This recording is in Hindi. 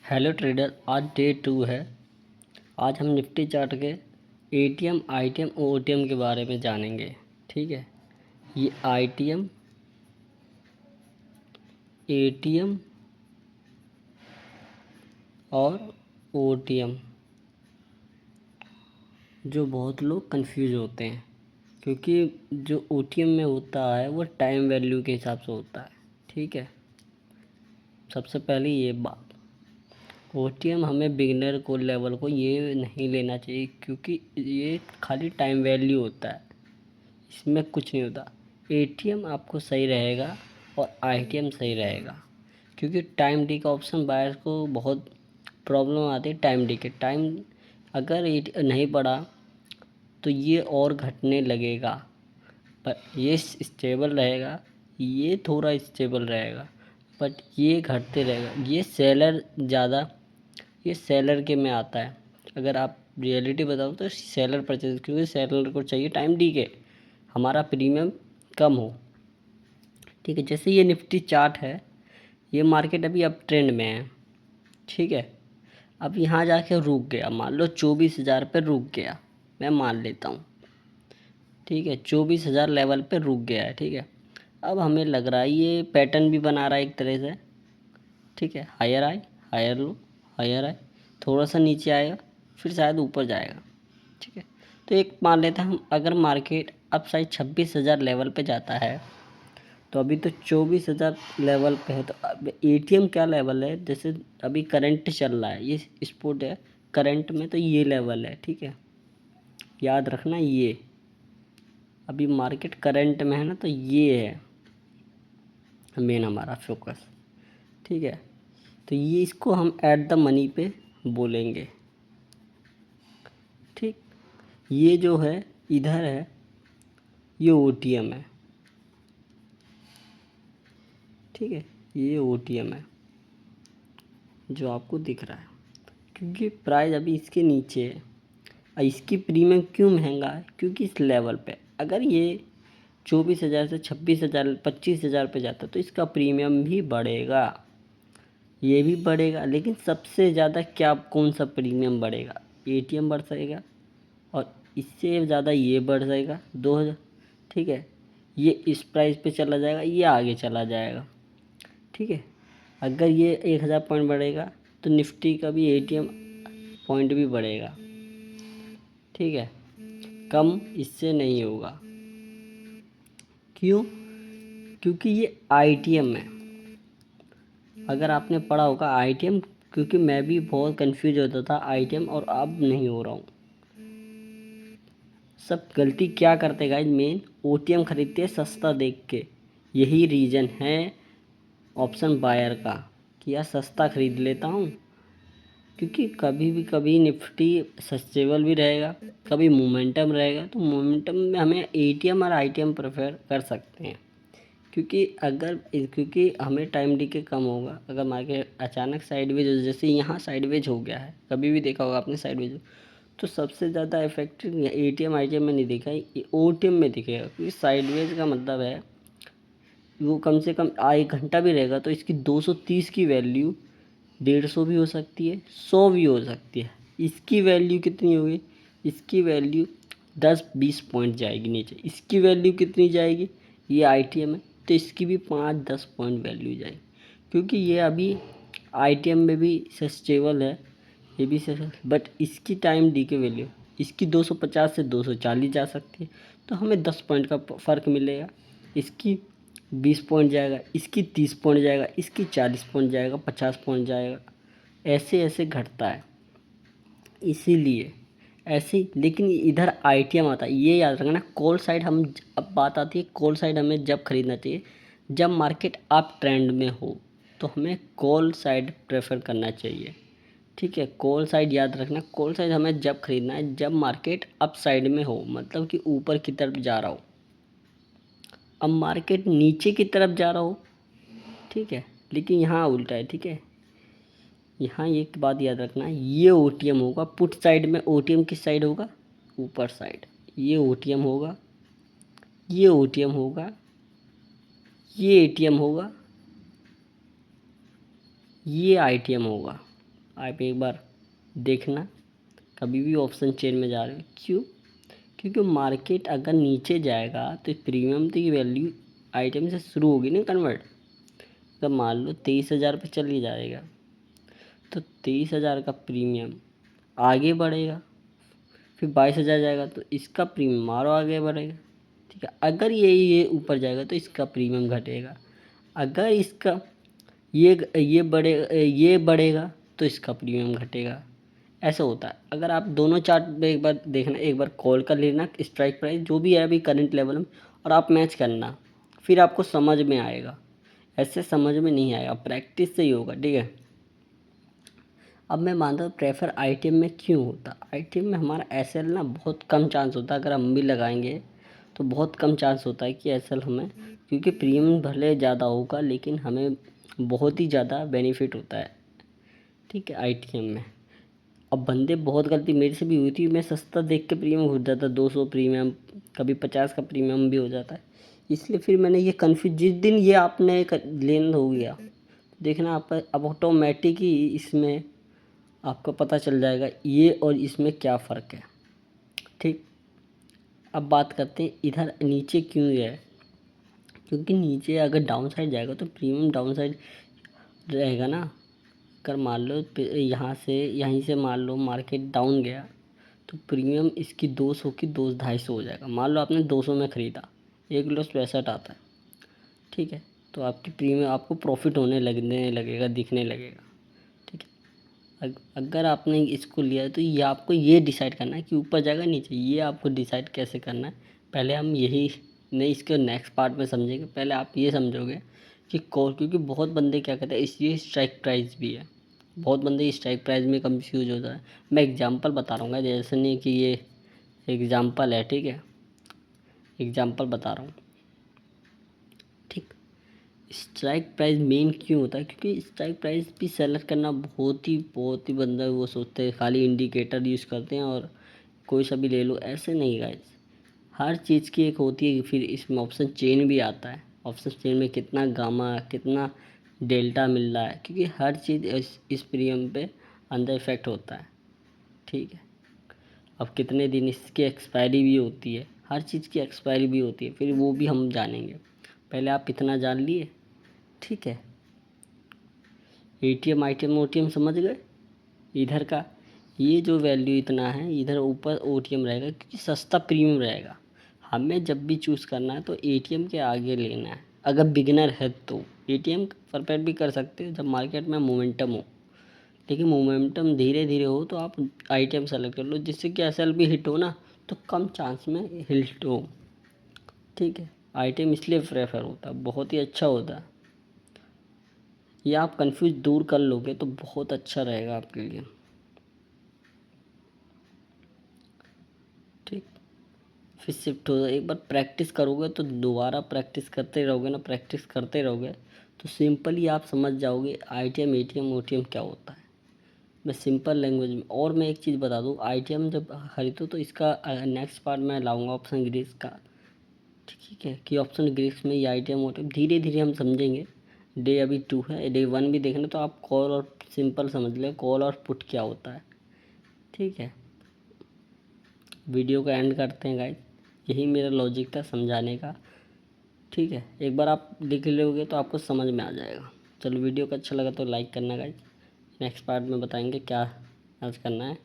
हेलो ट्रेडर, आज डे 2 है। आज हम निफ्टी चार्ट के एटीएम, आईटीएम और ओटीएम के बारे में जानेंगे। ठीक है, ये आईटीएम, एटीएम और ओटीएम जो बहुत लोग कंफ्यूज होते हैं, क्योंकि जो ओटीएम में होता है वो टाइम वैल्यू के हिसाब से होता है। ठीक है, सबसे पहले ये बात, ओटीएम हमें बिगिनर को लेवल को ये नहीं लेना चाहिए, क्योंकि ये खाली टाइम वैल्यू होता है, इसमें कुछ नहीं होता। एटीएम आपको सही रहेगा और आईटीएम सही रहेगा, क्योंकि टाइम डी का ऑप्शन बायर्स को बहुत प्रॉब्लम आती है। टाइम डी के टाइम अगर नहीं बढ़ा तो ये और घटने लगेगा, पर ये स्टेबल रहेगा, ये थोड़ा स्टेबल रहेगा, बट ये घटते रहेगा। ये सेलर ज़्यादा, ये सेलर के में आता है। अगर आप रियलिटी बताओ तो सेलर परचेज, क्योंकि सेलर को चाहिए टाइम डी के हमारा प्रीमियम कम हो। ठीक है, जैसे ये निफ्टी चार्ट है, ये मार्केट अभी अप ट्रेंड में है। ठीक है, अब यहाँ जाके रुक गया, मान लो 24,000 पे रुक गया, मैं मान लेता हूँ। ठीक है, 24,000 लेवल पे रुक गया है। ठीक है, अब हमें लग रहा है ये पैटर्न भी बना रहा है एक तरह से। ठीक है, higher high, higher low, higher high, थोड़ा सा नीचे आएगा, फिर शायद ऊपर जाएगा। ठीक है, तो एक मान लेते हैं हम, अगर मार्केट अब शायद 26,000 लेवल पे जाता है, तो अभी तो 24,000 लेवल पे है, तो अब एटीएम क्या लेवल है? जैसे अभी करंट चल रहा है, ये स्पोर्ट है करंट में, तो ये लेवल है। ठीक है, याद रखना, ये अभी मार्केट करंट में है ना, तो ये है मेन हमारा फोकस। ठीक है, तो ये इसको हम ऐट द मनी पे बोलेंगे। ठीक, ये जो है इधर है, ये ओटीएम है। ठीक है, ये ओटीएम है जो आपको दिख रहा है, क्योंकि प्राइस अभी इसके नीचे है। और इसकी प्रीमियम क्यों महंगा है? क्योंकि इस लेवल पे अगर ये 24,000 से 26,000 25,000 पे जाता तो इसका प्रीमियम भी बढ़ेगा, ये भी बढ़ेगा। लेकिन सबसे ज़्यादा क्या, कौन सा प्रीमियम बढ़ेगा? एटीएम बढ़ जाएगा, और इससे ज़्यादा ये बढ़ जाएगा 2,000। ठीक है, ये इस प्राइस पे चला जाएगा, ये आगे चला जाएगा। ठीक है, अगर ये 1,000 पॉइंट बढ़ेगा तो निफ्टी का भी एटीएम पॉइंट भी बढ़ेगा। ठीक है, कम इससे नहीं होगा। क्यों? क्योंकि ये आईटीएम है। अगर आपने पढ़ा होगा आईटीएम, क्योंकि मैं भी बहुत कंफ्यूज होता था आईटीएम, और अब नहीं हो रहा हूँ। सब गलती क्या करते गाइस? मेन ओटीएम खरीदते हैं सस्ता देख के। यही रीज़न है ऑप्शन बायर का कि यार सस्ता खरीद लेता हूँ, क्योंकि कभी निफ्टी सस्टेबल भी रहेगा, कभी मोमेंटम रहेगा। तो मोमेंटम में हमें एटीएम और आईटीएम प्रेफर कर सकते हैं, क्योंकि हमें टाइम डी के कम होगा। अगर मार्केट अचानक साइडवेज हो, जैसे यहाँ साइडवेज हो गया है, कभी भी देखा होगा आपने साइडवेज, तो सबसे ज़्यादा इफेक्टिव एटीएम आईटीएम में नहीं दिखा, ये ओटीएम में दिखेगा। क्योंकि साइडवेज का मतलब है वो कम से कम 1 घंटा भी रहेगा तो इसकी 230 की वैल्यू 150 भी हो सकती है, 100 भी हो सकती है। इसकी वैल्यू कितनी होगी? इसकी वैल्यू 10-20 पॉइंट जाएगी नीचे। इसकी वैल्यू कितनी जाएगी? ये आईटीएम है तो इसकी भी 5-10 पॉइंट वैल्यू जाएगी, क्योंकि ये अभी आईटीएम में भी स्टेबल है, ये भी सही, बट इसकी टाइम डी के वैल्यू, इसकी 250 से 240 जा सकती है, तो हमें 10 पॉइंट का फ़र्क मिलेगा। इसकी 20 पॉइंट जाएगा, इसकी 30 पॉइंट जाएगा, इसकी 40 पॉइंट जाएगा, 50 पॉइंट जाएगा, ऐसे ऐसे घटता है। इसीलिए ऐसे, लेकिन इधर आईटीएम आता है, ये याद रखना। कॉल साइड हम, अब बात आती है कॉल साइड हमें जब खरीदना चाहिए, जब मार्केट अप ट्रेंड में हो, तो हमें कॉल साइड प्रेफर करना चाहिए। ठीक है, कॉल साइड याद रखना, कॉल साइड हमें जब खरीदना है जब मार्केट अप साइड में हो, मतलब कि ऊपर की तरफ जा रहा हो। अब मार्केट नीचे की तरफ जा रहा हो, ठीक है, लेकिन यहाँ उल्टा है। ठीक है, यहाँ एक बात याद रखना, ये ओटीएम होगा पुट साइड में। ओटीएम किस साइड होगा? ऊपर साइड। ये ओटीएम होगा, ये ओटीएम होगा, ये एटीएम होगा, ये आईटीएम होगा। आप एक बार देखना कभी भी ऑप्शन चेन में जा रहे हो। क्यों? क्योंकि मार्केट अगर नीचे जाएगा तो प्रीमियम की वैल्यू आइटम से शुरू होगी ना कन्वर्ट। तो मान लो 23,000 पे चली जाएगा तो 23,000 का प्रीमियम आगे बढ़ेगा, फिर 22,000 जाएगा तो इसका प्रीमियम और आगे बढ़ेगा। ठीक है, अगर ये ऊपर जाएगा तो इसका प्रीमियम घटेगा, अगर इसका ये बढ़ेगा तो इसका प्रीमियम घटेगा। ऐसा होता है। अगर आप दोनों चार्ट एक बार देखना, एक बार कॉल कर लेना स्ट्राइक प्राइस जो भी है अभी करंट लेवल में, और आप मैच करना, फिर आपको समझ में आएगा। ऐसे समझ में नहीं आएगा, प्रैक्टिस से ही होगा। ठीक है, अब मैं मानता हूँ प्रेफर आईटीएम में क्यों होता है। आईटीएम में हमारा एसएल ना बहुत कम चांस होता है, अगर हम भी लगाएंगे तो बहुत कम चांस होता है कि एसएल हमें, क्योंकि प्रीमियम भले ज़्यादा होगा लेकिन हमें बहुत ही ज़्यादा बेनिफिट होता है। ठीक है, आईटीएम में अब बंदे बहुत गलती मेरे से भी हुई थी, मैं सस्ता देख के प्रीमियम हो जाता, 200 प्रीमियम, कभी 50 का प्रीमियम भी हो जाता है। इसलिए फिर मैंने ये कन्फ्यूज, जिस दिन ये आपने लेन हो गया देखना आप अब ऑटोमेटिक ही इसमें आपको पता चल जाएगा ये और इसमें क्या फ़र्क है। ठीक, अब बात करते हैं इधर नीचे क्यों है। क्योंकि नीचे अगर डाउन साइड जाएगा तो प्रीमियम डाउन साइड रहेगा ना। अगर मान लो यहाँ से यहीं से मान लो मार्केट डाउन गया तो प्रीमियम इसकी 200 की 200-250 हो जाएगा। मान लो आपने 200 में ख़रीदा, 1 आता है। ठीक है, तो आपकी प्रीमियम आपको प्रॉफिट होने लगने लगेगा, दिखने लगेगा। ठीक है, अगर आपने इसको लिया तो ये आपको ये डिसाइड करना है कि ऊपर जाएगा नीचे, ये आपको डिसाइड कैसे करना है। पहले हम यही नहीं, इसके नेक्स्ट पार्ट में समझेंगे। पहले आप ये समझोगे कि कॉल, क्योंकि बहुत बंदे क्या कहते हैं इसलिए स्ट्राइक प्राइस भी है, बहुत बंदे स्ट्राइक प्राइस में कंफ्यूज होता है। मैं एग्जांपल बता रहा हूँ, जैसे नहीं कि ये एग्जांपल है। ठीक है, एग्जांपल बता रहा हूँ। ठीक, स्ट्राइक प्राइस मेन क्यों होता है, क्योंकि स्ट्राइक प्राइस भी सेलेक्ट करना बहुत ही बंदा वो सोचते हैं खाली इंडिकेटर यूज़ करते हैं और कोई सा भी ले लो, ऐसे नहीं गाइस। हर चीज़ की एक होती है, फिर इसमें ऑप्शन चेन भी आता है। ऑप्शन चेन में कितना गामा कितना डेल्टा मिल रहा है, क्योंकि हर चीज़ इस प्रीमियम पे अंदर इफेक्ट होता है। ठीक है, अब कितने दिन इसकी एक्सपायरी भी होती है, हर चीज़ की एक्सपायरी भी होती है, फिर वो भी हम जानेंगे। पहले आप इतना जान लिए। ठीक है, एटीएम आईटीएम ओटीएम समझ गए। इधर का ये जो वैल्यू इतना है, इधर ऊपर ओटीएम रहेगा क्योंकि सस्ता प्रीमियम रहेगा। हमें जब भी चूज़ करना है तो एटीएम के आगे लेना है। अगर बिगिनर है तो एटीएम परफेक्ट भी कर सकते हो जब मार्केट में मोमेंटम हो, लेकिन मोमेंटम धीरे धीरे हो तो आप आईटीएम सेलेक्ट कर लो, जिससे कि एसएल भी हिट हो ना, तो कम चांस में हिट हो। ठीक है, आईटीएम इसलिए प्रेफर होता है, बहुत ही अच्छा होता है। ये आप कंफ्यूज दूर कर लोगे तो बहुत अच्छा रहेगा आपके लिए। ठीक, फिर शिफ्ट हो, एक बार प्रैक्टिस करोगे तो दोबारा प्रैक्टिस करते रहोगे ना, प्रैक्टिस करते रहोगे तो सिंपली आप समझ जाओगे आईटीएम एटीएम ओटीएम क्या होता है। मैं सिंपल लैंग्वेज में, और मैं एक चीज़ बता दूँ, आईटीएम जब खरीदो तो इसका नेक्स्ट पार्ट मैं लाऊंगा ऑप्शन ग्रीस का। ठीक है, कि ऑप्शन ग्रीस में ये आईटीएम ओटीएम धीरे धीरे हम समझेंगे। डे अभी 2 है, डे 1 भी देखना तो आप कॉल और सिंपल समझ लें कॉल और पुट क्या होता है। ठीक है, वीडियो को एंड करते हैं गाइस, यही मेरा लॉजिक था समझाने का। ठीक है, एक बार आप लिख लोगे तो आपको समझ में आ जाएगा। चलो, वीडियो को अच्छा लगा तो लाइक करना गाइस। नेक्स्ट पार्ट में बताएंगे क्या आज करना है।